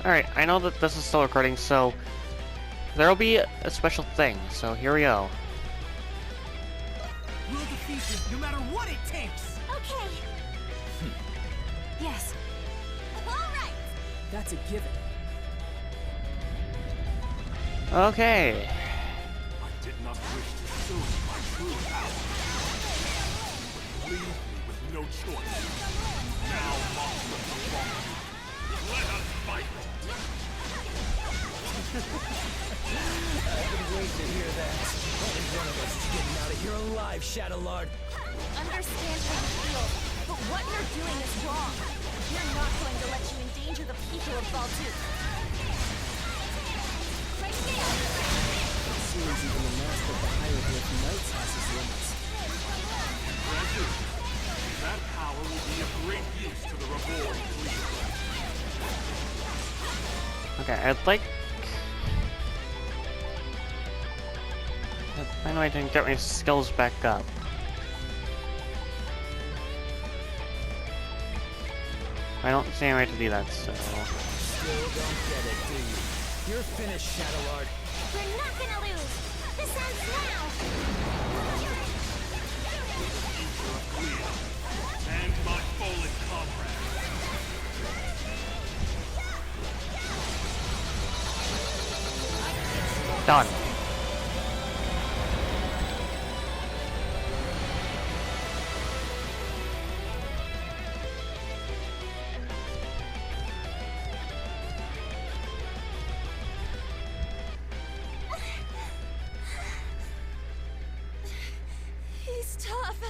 Alright, I know that this is still recording, so there'll be a special thing, so here we go. We'll defeat him no matter what it takes! Okay. Yes. Alright! That's a given. Okay. I did not wish to show you my true power. But leave me with no choice. Now, Monstrum Nox, let us fight! I've been waiting to hear that. Only one of us is getting out of here alive, Chatelard. Understand how you feel, but what you're doing is wrong. We're not going to let you endanger the people of Baldur. Right there! It seems even the master of the Hieroglyph Knights has his limits. Granted, that power will be of great use to the reborn fleet. Okay, I'd like... I know I didn't get my skills back up. I don't see any way to do that, so... Still don't get it, do you? You're finished, Chatelard. We're not gonna lose! This ends now! And my fallen comrade. Done. He's tough.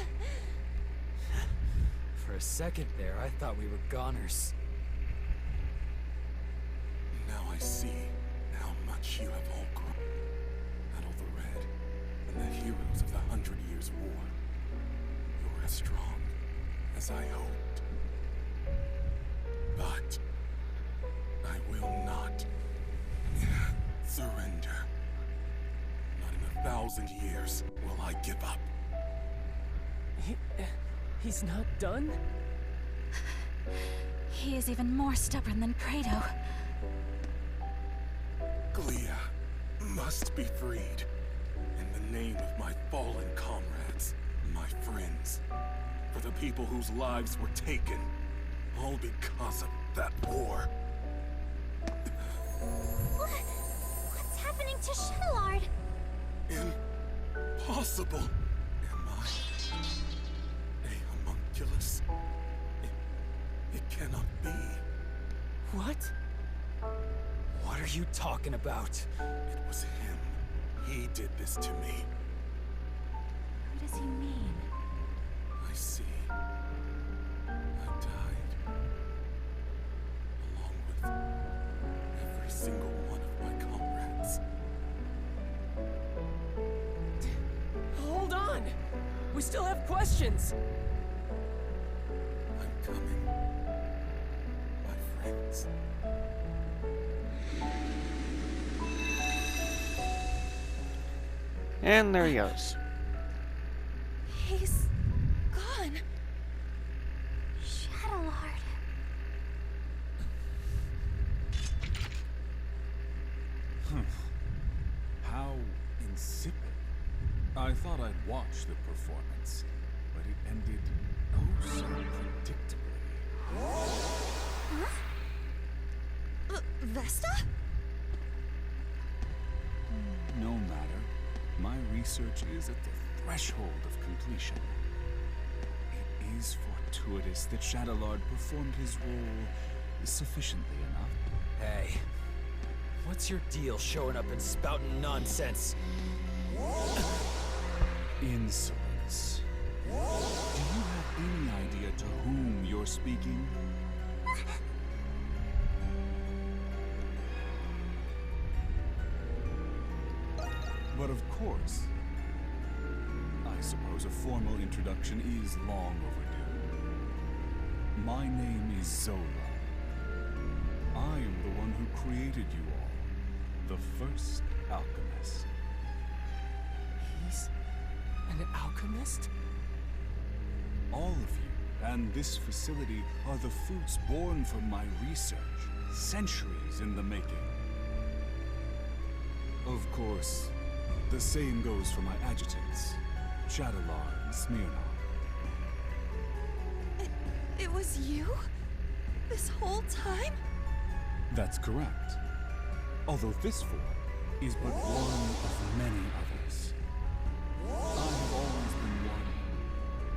For a second there, I thought we were goners. Now I see how much you have all grown. Battle the Red and the heroes of the 100 Years' War. You're as strong as I hoped. But I will not surrender. Not in 1,000 years will I give up. He's not done? He is even more stubborn than Prado. Glia must be freed. In the name of my fallen comrades, my friends. For the people whose lives were taken. All because of that war. What's happening to Chatelard? Impossible. Am I a homunculus? It cannot be. What? What are you talking about? It was him. He did this to me. What does he mean? I see. I died. Along with every single one of my comrades. Hold on! We still have questions! I'm coming. My friends. And there he goes. He's gone. Chatelard. How insipid. I thought I'd watch the performance, but it ended oh so predictably. Huh? Vesta? No matter. My research is at the threshold of completion. It is fortuitous that Chatelard performed his role sufficiently enough. Hey, what's your deal showing up and spouting nonsense? Insolence. Do you have any idea to whom you're speaking? But of course, I suppose a formal introduction is long overdue. My name is Zola. I am the one who created you all, the first alchemist. He's an alchemist? All of you and this facility are the fruits born from my research. centuries in the making. Of course, the same goes for my adjutants, Chatelard and Smirnov. It was you? This whole time? That's correct. Although this form is but one of many others. I have always been one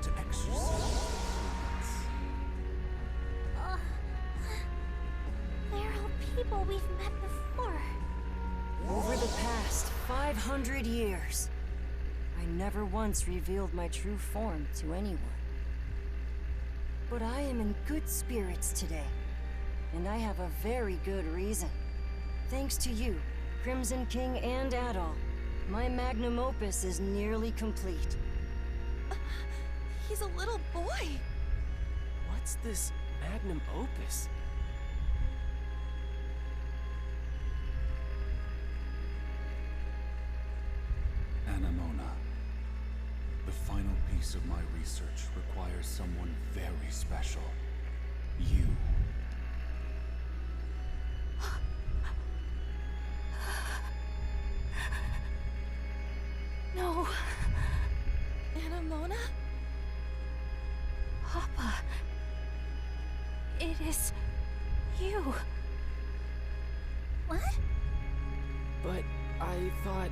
to exercise They're all people we've met before. Over the past 500 years, I never once revealed my true form to anyone. But I am in good spirits today, and I have a very good reason. Thanks to you, Crimson King and Adol, my magnum opus is nearly complete. He's a little boy. What's this magnum opus? Anemona. The final piece of my research requires someone very special. You. No. Anemona? Papa. It is you. What? But I thought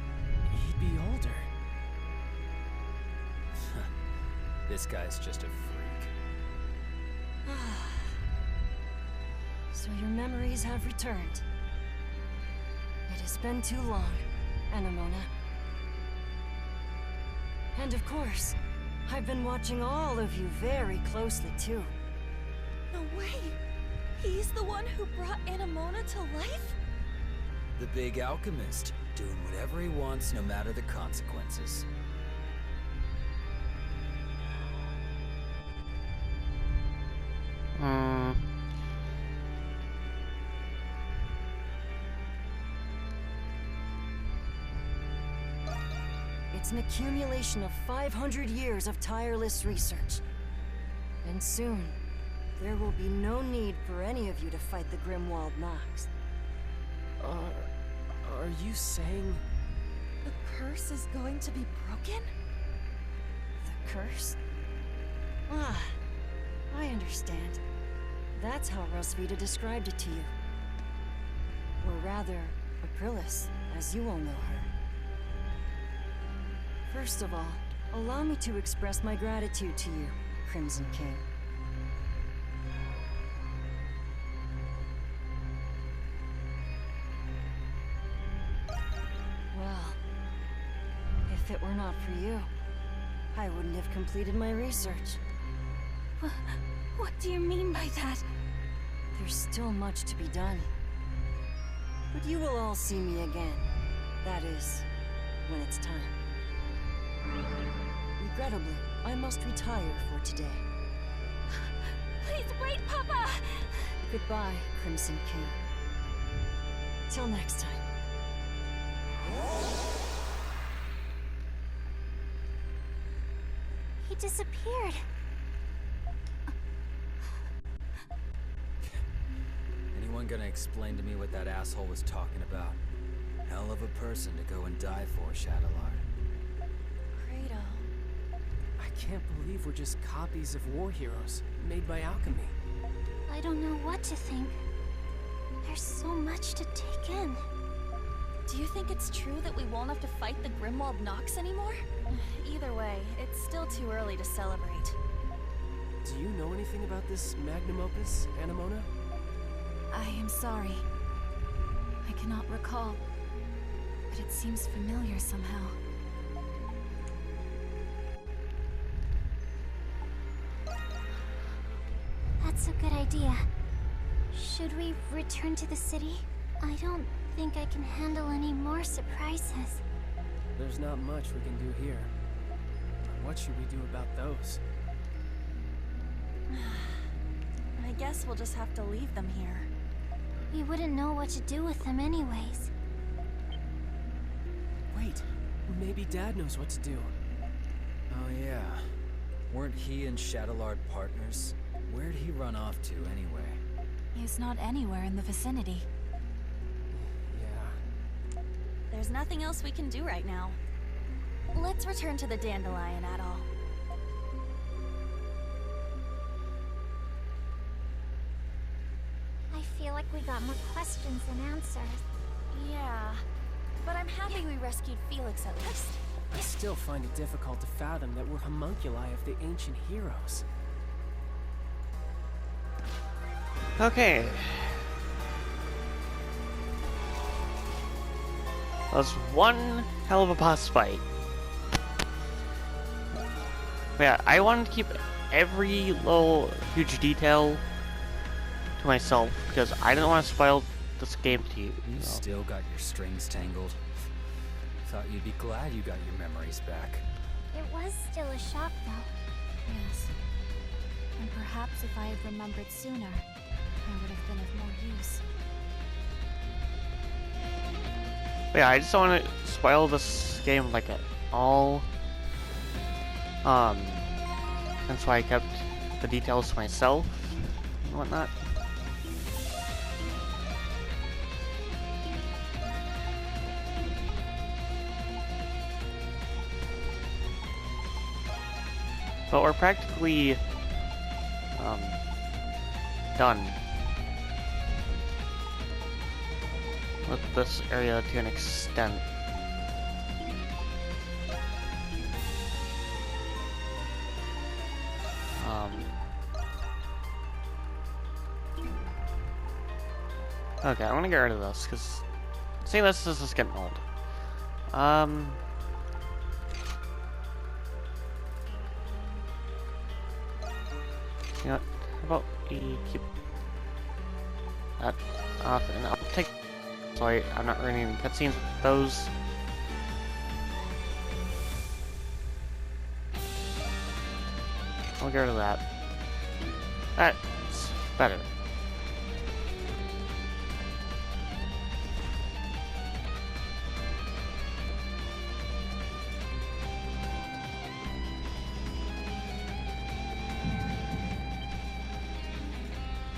he'd be older. This guy's just a freak. So your memories have returned. It has been too long, Anemona. And of course, I've been watching all of you very closely too. No way. He's the one who brought Anemona to life? The big alchemist, doing whatever he wants no matter the consequences. It's an accumulation of 500 years of tireless research. And soon, there will be no need for any of you to fight the Grimwald Nox. Are you saying... The curse is going to be broken? The curse? Ah, I understand. That's how Rosvita described it to you. Or rather, Aprilis, as you all know her. First of all, allow me to express my gratitude to you, Crimson King. Well, if it were not for you, I wouldn't have completed my research. What do you mean by that? There's still much to be done. But you will all see me again. That is, when it's time. Regrettably, I must retire for today. Please wait, Papa! Goodbye, Crimson King. Till next time. He disappeared. Anyone gonna explain to me what that asshole was talking about? Hell of a person to go and die for, Chatelard. I can't believe we're just copies of war heroes, made by alchemy. I don't know what to think. There's so much to take in. Do you think it's true that we won't have to fight the Grimwald Nox anymore? Either way, it's still too early to celebrate. Do you know anything about this magnum opus, Anemona? I am sorry. I cannot recall, but it seems familiar somehow. That's a good idea. Should we return to the city? I don't think I can handle any more surprises. There's not much we can do here. What should we do about those? I guess we'll just have to leave them here. We wouldn't know what to do with them anyways. Wait, maybe Dad knows what to do. Oh yeah. Weren't he and Chatelard partners? Where'd he run off to, anyway? He's not anywhere in the vicinity. Yeah. There's nothing else we can do right now. Let's return to the Dandelion, Adol. I feel like we got more questions than answers. Yeah, but I'm happy we rescued Felix at least. I still find it difficult to fathom that we're homunculi of the ancient heroes. Okay. That was one hell of a boss fight. But yeah, I wanted to keep every little huge detail to myself because I didn't want to spoil this game to you. You still got your strings tangled. Thought you'd be glad you got your memories back. It was still a shock, though. Yes. And perhaps if I had remembered sooner, I would have been of more use. But yeah, I just don't want to spoil this game like at all. That's why I kept the details to myself and whatnot. But we're practically done with this area to an extent. Okay, I'm gonna get rid of this because seeing this is getting old. You know what? How about we keep that off, and I'll take. Sorry, I'm not running any cutscenes with those. I'll get rid of that. That's better.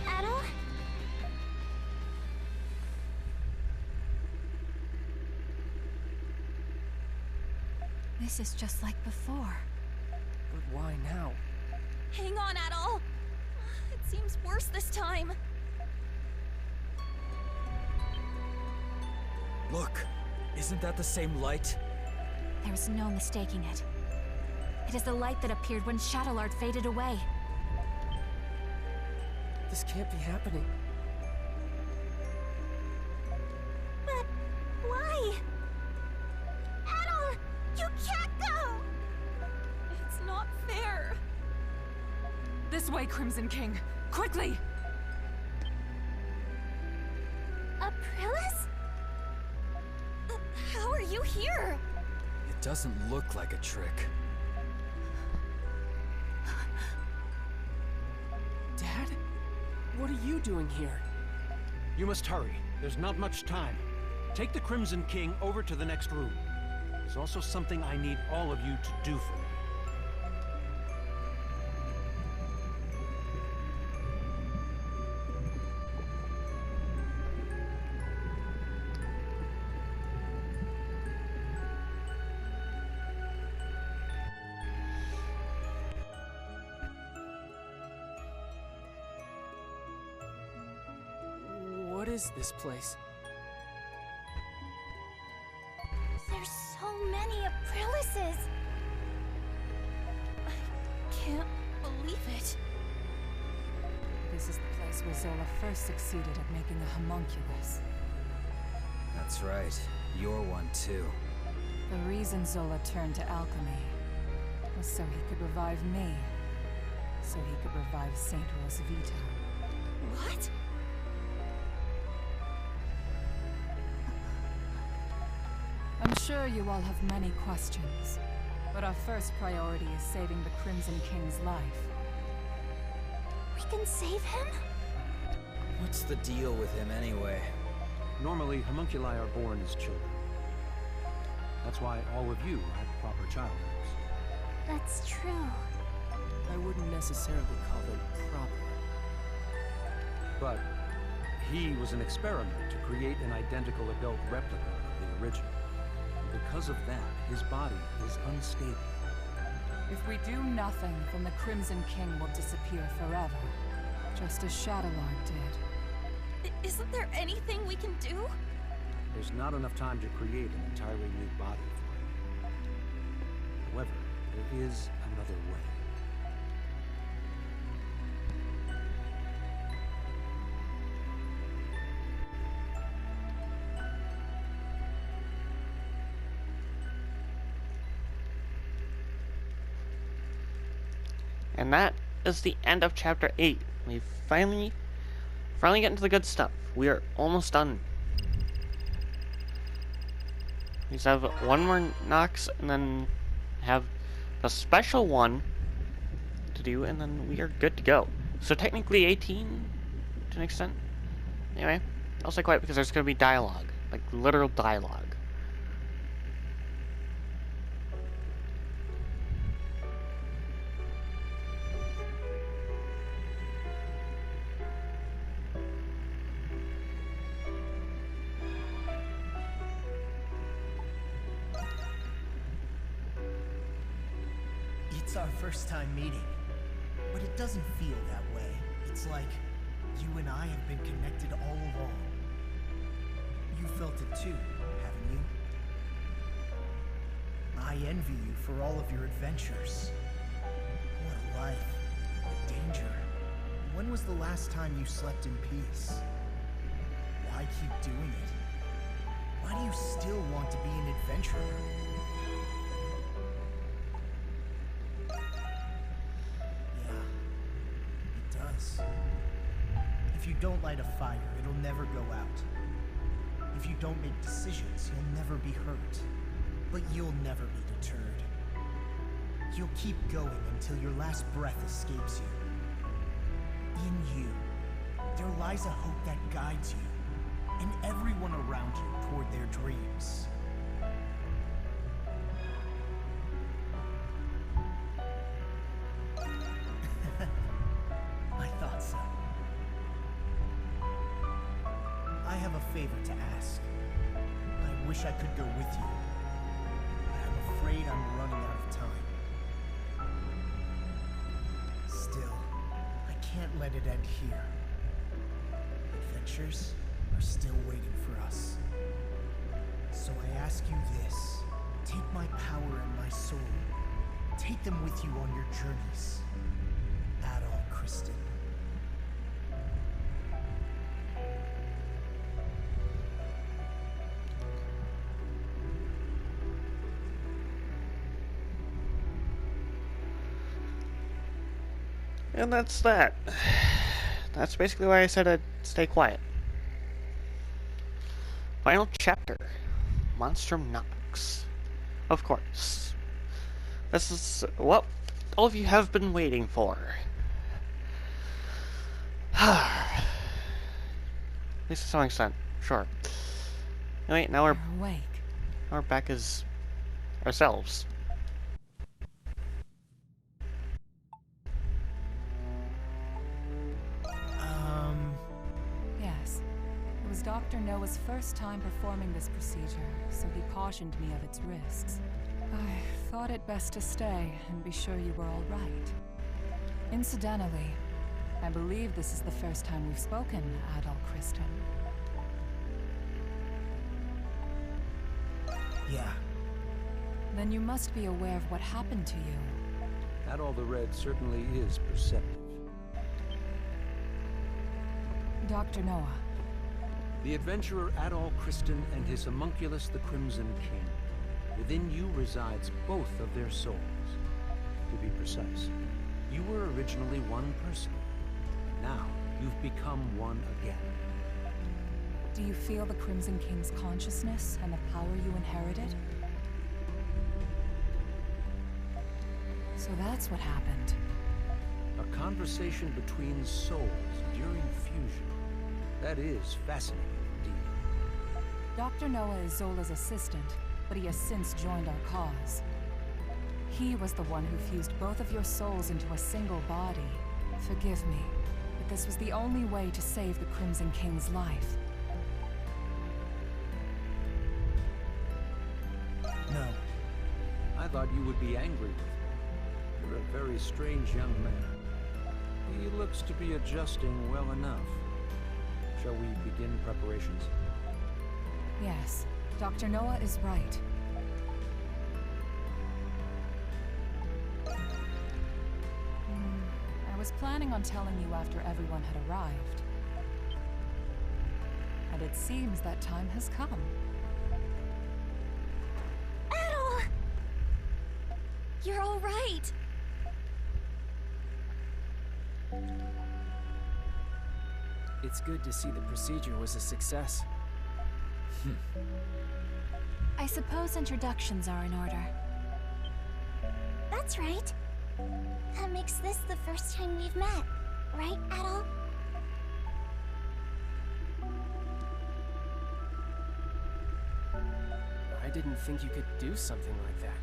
Adol? This is just like before. But why now? Hang on, Adol! It seems worse this time. Look, isn't that the same light? There is no mistaking it. It is the light that appeared when Chatelard faded away. This can't be happening. But why? Adol, you can't go! It's not fair. This way, Crimson King! Quickly! Aprilis? How are you here? It doesn't look like a trick. Dad? What are you doing here? You must hurry. There's not much time. Take the Crimson King over to the next room. There's also something I need all of you to do for me. What is this place? There's so many Aprilises! I can't believe it. This is the place where Zola first succeeded at making a homunculus. That's right. You're one too. The reason Zola turned to alchemy was so he could revive me. So he could revive Saint Rosvita. What? I'm sure you all have many questions, but our first priority is saving the Crimson King's life. We can save him? What's the deal with him anyway? Normally, homunculi are born as children. That's why all of you have proper child names. That's true. I wouldn't necessarily call them proper. But He was an experiment to create an identical adult replica of the original. Because of that, his body is unstable. If we do nothing, then the Crimson King will disappear forever, just as Chatelard did. Isn't there anything we can do? There's not enough time to create an entirely new body for him. However, there is another way. And that is the end of chapter 8. We finally get into the good stuff. We are almost done. We just have one more Nox, and then have a special one to do, and then we are good to go. So technically 18 to an extent. Anyway, I'll stay quiet because there's going to be dialogue, like literal dialogue. It's our first time meeting, but it doesn't feel that way. It's like you and I have been connected all along. You felt it too, haven't you? I envy you for all of your adventures. What a life, the danger. When was the last time you slept in peace? Why keep doing it? Why do you still want to be an adventurer? If you don't light a fire, it'll never go out. If you don't make decisions, you'll never be hurt. But you'll never be deterred. You'll keep going until your last breath escapes you. In you, there lies a hope that guides you, and everyone around you toward their dreams. I thought so. I have a favor to ask. I wish I could go with you, but I'm afraid I'm running out of time. Still, I can't let it end here. Adventures are still waiting for us. So I ask you this. Take my power and my soul. Take them with you on your journeys. Adol Kristen. And that's that. That's basically why I said I'd stay quiet. Final chapter. Monstrum Nox. Of course. This is what all of you have been waiting for. At least to some extent. Sure. Anyway, now You're awake. we're back as ourselves. Yes. It was Dr. Noah's first time performing this procedure, so he cautioned me of its risks. I thought it best to stay and be sure you were all right. Incidentally, I believe this is the first time we've spoken, Adol Kristen. Yeah. Then you must be aware of what happened to you. Adol the Red certainly is perceptive. Dr. Noah. The adventurer Adol Kristen and his homunculus, the Crimson King. Within you resides both of their souls. To be precise, you were originally one person. Now, you've become one again. Do you feel the Crimson King's consciousness and the power you inherited? So that's what happened. A conversation between souls during fusion. That is fascinating indeed. Dr. Noah is Zola's assistant, but he has since joined our cause. He was the one who fused both of your souls into a single body. Forgive me. The this was the only way to save the Crimson King's life. No. I thought you would be angry with me. You're a very strange young man. He looks to be adjusting well enough. Shall we begin preparations? Yes, Dr. Noah is right. I was planning on telling you after everyone had arrived. And it seems that time has come. Adol! You're all right. It's good to see the procedure was a success. I suppose introductions are in order. That's right. That makes this the first time we've met, right, Adol? I didn't think you could do something like that.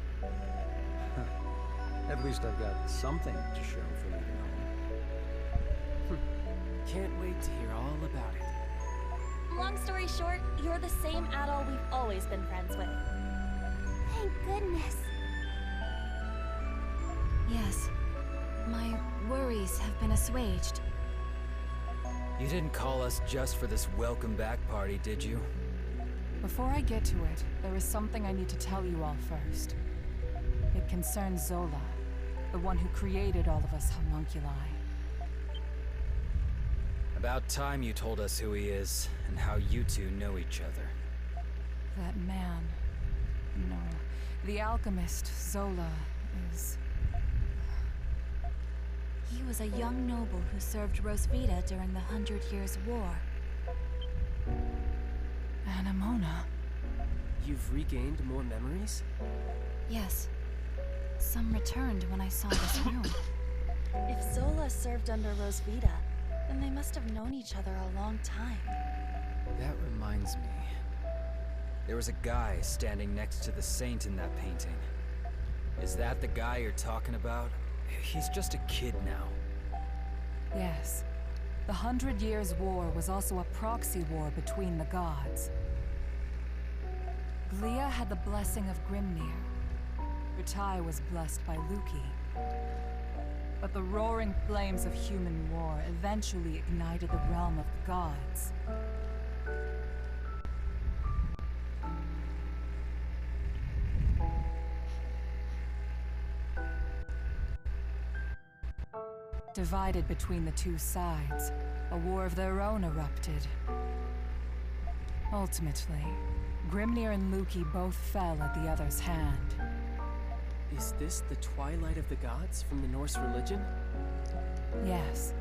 At least I've got something to show for leaving home. Can't wait to hear all about it. Long story short, you're the same Adol we've always been friends with. Thank goodness. Yes. My worries have been assuaged. You didn't call us just for this welcome back party, did you? Before I get to it, there is something I need to tell you all first. It concerns Zola, the one who created all of us homunculi. About time you told us who he is, and how you two know each other. That man... No. The Alchemist, Zola, is... He was a young noble who served Rosvita during the 100 Years' War. Anamona. You've regained more memories? Yes. Some returned when I saw this room. If Zola served under Rosvita, then they must have known each other a long time. That reminds me. There was a guy standing next to the saint in that painting. Is that the guy you're talking about? He's just a kid now. Yes. The 100 Years' War was also a proxy war between the gods. Glia had the blessing of Grimnir. Ratai was blessed by Luki. But the roaring flames of human war eventually ignited the realm of the gods. Divided between the two sides, a war of their own erupted. Ultimately, Grimnir and Luki both fell at the other's hand. Is this the Twilight of the Gods from the Norse religion? Yes.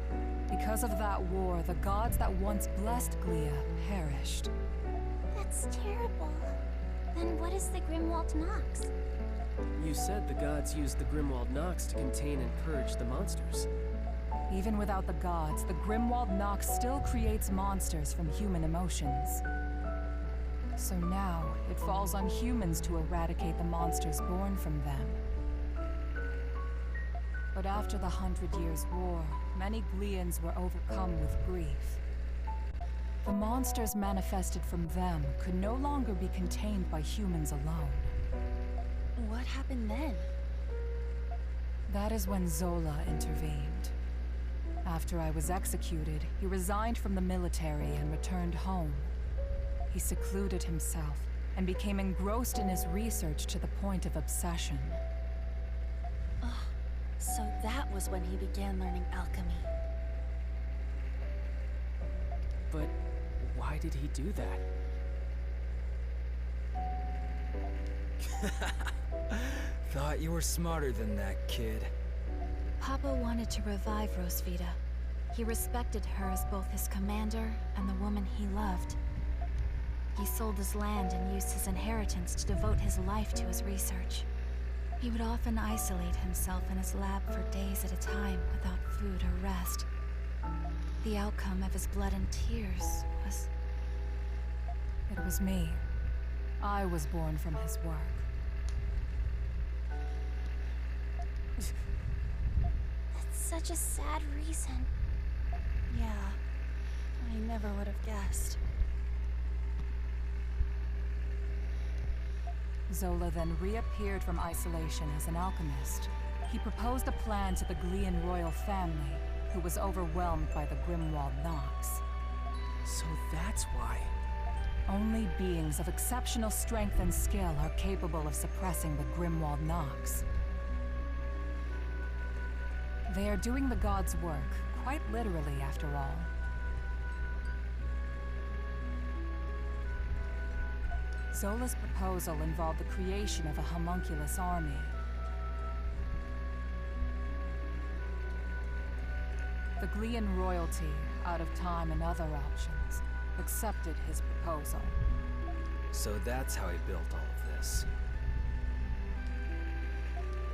Because of that war, the gods that once blessed Glia perished. That's terrible. Then what is the Grimwald Nox? You said the gods used the Grimwald Nox to contain and purge the monsters. Even without the gods, the Grimwald Nox still creates monsters from human emotions. So now, it falls on humans to eradicate the monsters born from them. But after the 100 Years' War, many Glians were overcome with grief. The monsters manifested from them could no longer be contained by humans alone. What happened then? That is when Zola intervened. After I was executed, he resigned from the military and returned home. He secluded himself and became engrossed in his research to the point of obsession. So that was when he began learning alchemy. But why did he do that? Thought you were smarter than that, kid. Papa wanted to revive Rosvita. He respected her as both his commander and the woman he loved. He sold his land and used his inheritance to devote his life to his research. He would often isolate himself in his lab for days at a time without food or rest. The outcome of his blood and tears was... It was me. I was born from his work. That's such a sad reason. Yeah, I never would have guessed. Zola then reappeared from isolation as an alchemist. He proposed a plan to the Glean royal family, who was overwhelmed by the Grimwald Nox. So that's why. Only beings of exceptional strength and skill are capable of suppressing the Grimwald Nox. They are doing the gods' work, quite literally after all. Zola's proposal involved the creation of a homunculus army. The Glean royalty, out of time and other options, accepted his proposal. So that's how he built all of this.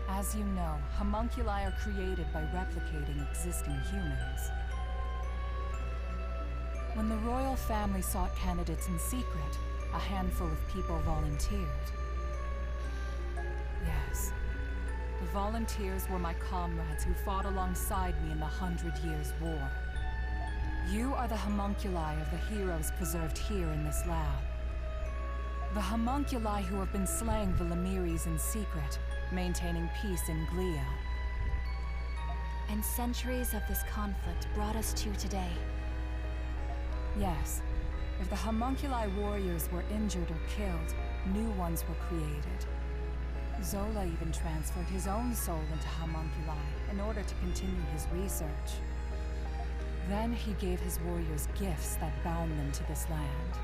As you know, homunculi are created by replicating existing humans. When the royal family sought candidates in secret, a handful of people volunteered. Yes. The volunteers were my comrades who fought alongside me in the 100 Years' War. You are the homunculi of the heroes preserved here in this lab. The homunculi who have been slaying the Lemiris in secret, maintaining peace in Glea. And centuries of this conflict brought us to today. Yes. If the homunculi warriors were injured or killed, new ones were created. Zola even transferred his own soul into homunculi in order to continue his research. Then he gave his warriors gifts that bound them to this land.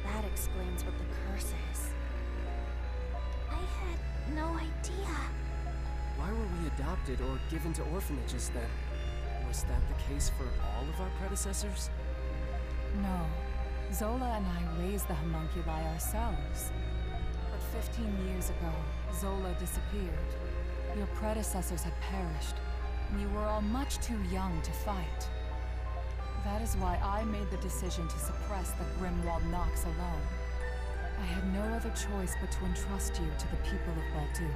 That explains what the curse is. I had no idea. Why were we adopted or given to orphanages then? Was that the case for all of our predecessors? No. Zola and I raised the homunculi ourselves. But 15 years ago, Zola disappeared. Your predecessors had perished, and you were all much too young to fight. That is why I made the decision to suppress the Grimwald Nox alone. I had no other choice but to entrust you to the people of Balduc.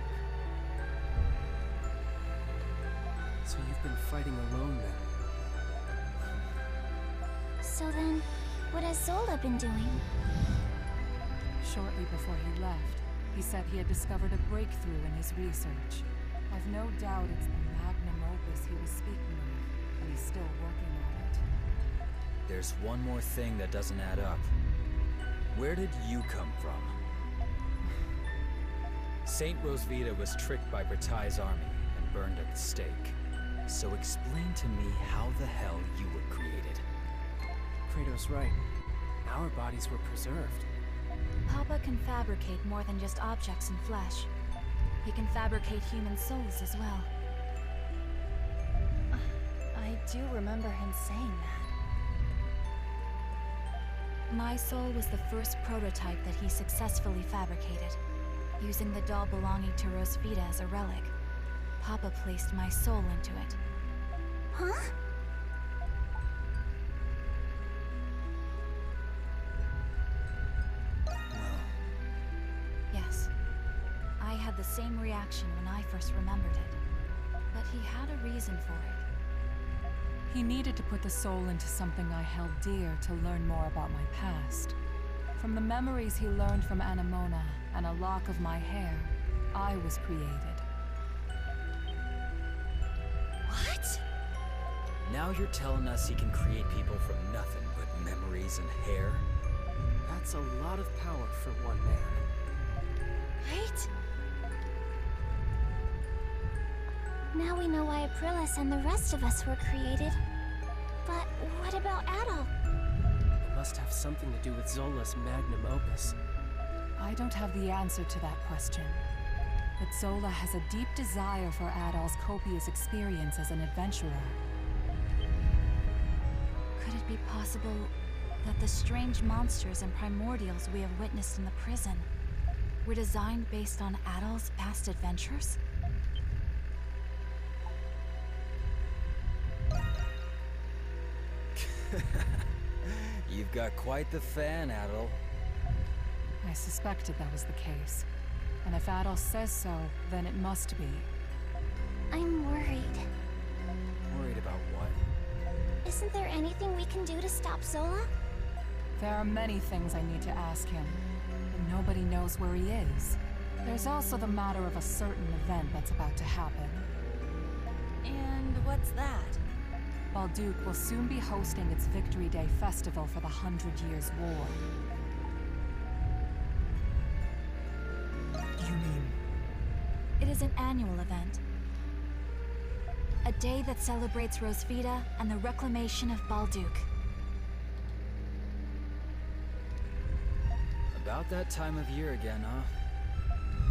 So you've been fighting alone then? So then, what has Zola been doing? Shortly before he left, he said he had discovered a breakthrough in his research. I've no doubt it's the magnum opus he was speaking of, and he's still working on it. There's one more thing that doesn't add up. Where did you come from? Saint Rosvita was tricked by Bretai's army and burned at the stake. So explain to me how the hell you were created. Kratos' right. Our bodies were preserved. Papa can fabricate more than just objects and flesh. He can fabricate human souls as well. I do remember him saying that. My soul was the first prototype that he successfully fabricated. Using the doll belonging to Rosvita as a relic, Papa placed my soul into it. Huh? Yes. I had the same reaction when I first remembered it. But he had a reason for it. He needed to put the soul into something I held dear to learn more about my past. From the memories he learned from Anemona and a lock of my hair, I was created. What? Now you're telling us he can create people from nothing but memories and hair? That's a lot of power for one man. Right? Now we know why Aprilis and the rest of us were created. But what about Adol? It must have something to do with Zola's magnum opus. I don't have the answer to that question. But Zola has a deep desire for Adol's copious experience as an adventurer. Could it be possible that the strange monsters and primordials we have witnessed in the prison were designed based on Adol's past adventures? You've got quite the fan, Adol. I suspected that was the case. And if Adol says so, then it must be. I'm worried. Worried about what? Is Isn't there anything we can do to stop Zola? There are many things I need to ask him, but nobody knows where he is. There's also the matter of a certain event that's about to happen. And what's that? Balduque will soon be hosting its Victory Day festival for the 100 Years' War. You mean... It is an annual event. A day that celebrates Rosvita and the reclamation of Balduque. About that time of year again, huh?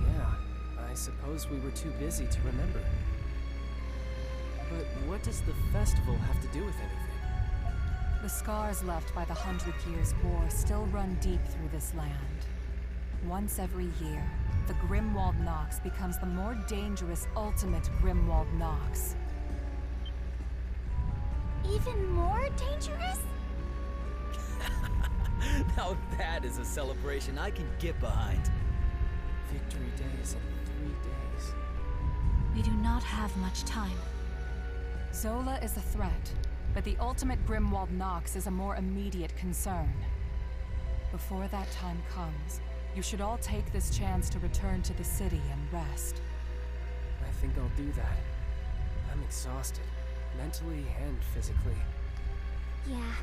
Yeah, I suppose we were too busy to remember. But what does the festival have to do with anything? The scars left by the 100 Years' War still run deep through this land. Once every year, the Grimwald Nox becomes the more dangerous ultimate Grimwald Nox. Even more dangerous? Now that is a celebration I can get behind. Victory Day is in 3 days. We do not have much time. Zola is a threat, but the ultimate Grimwald Nox is a more immediate concern. Before that time comes, you should all take this chance to return to the city and rest. I think I'll do that. I'm exhausted, mentally and physically. Yeah,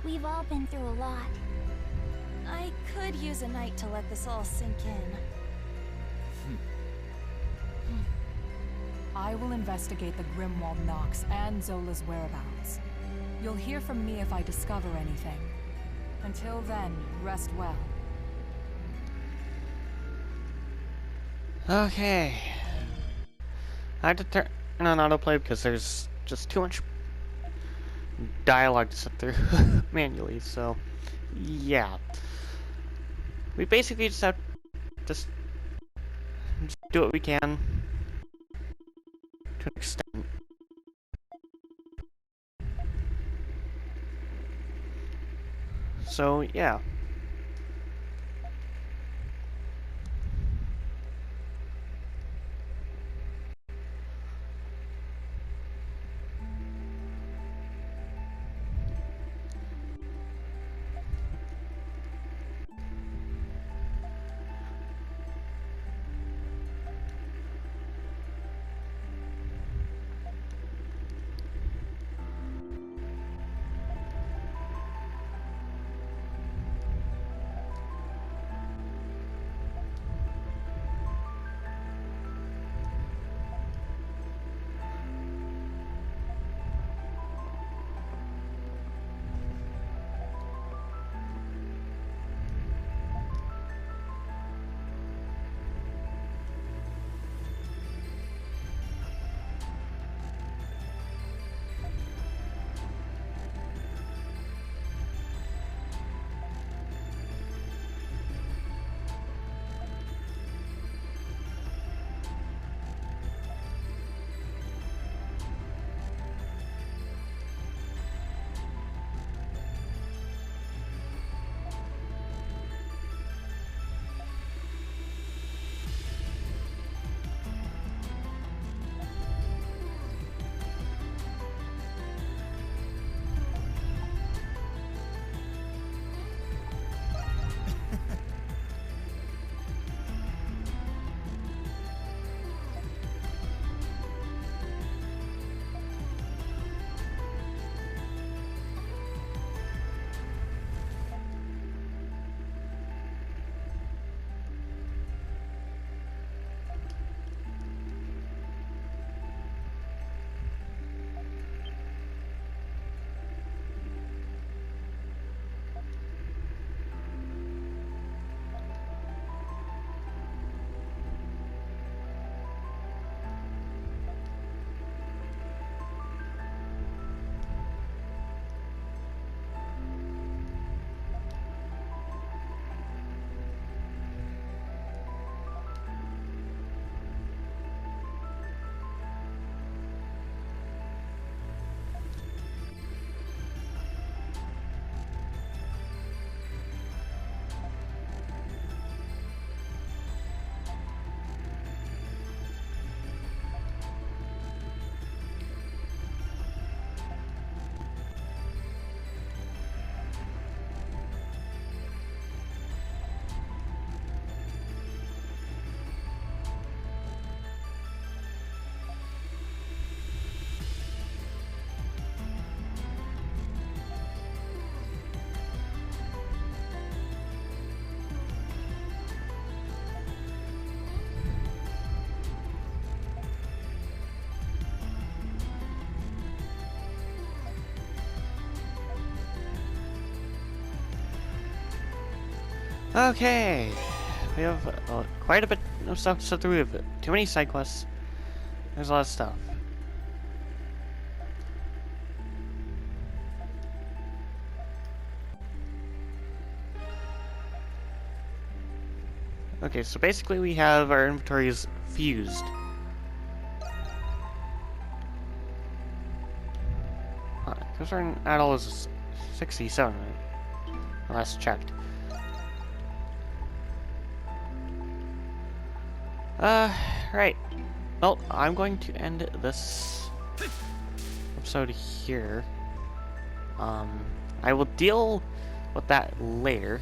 we've all been through a lot. I could use a night to let this all sink in. I will investigate the Grimwald Nox and Zola's whereabouts. You'll hear from me if I discover anything. Until then, rest well. Okay. I had to turn on autoplay because there's just too much dialogue to sit through manually, so yeah. We basically just have to just do what we can to an extent. So yeah. Okay, we have quite a bit of stuff to sit through. We have too many side quests. There's a lot of stuff. Okay, so basically we have our inventories fused. Because our adult is 67, last checked. Right. Well, I'm going to end this episode here. I will deal with that later.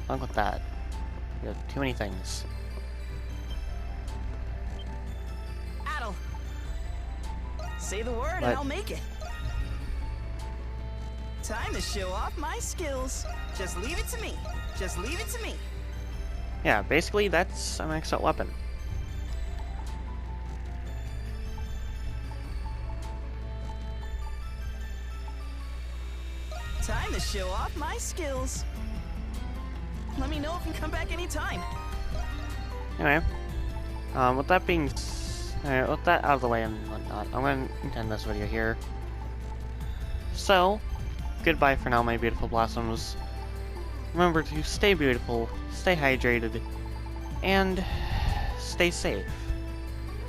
Along with that. We have too many things. Adel! Say the word and I'll make it. Time to show off my skills. Just leave it to me. Just leave it to me. Yeah, basically that's a maxed out weapon. Time to show off my skills. Let me know if you come back anytime. Anyway, with that being with that out of the way and whatnot, I'm going to end this video here. So, goodbye for now, my beautiful blossoms. Remember to stay beautiful, stay hydrated, and stay safe.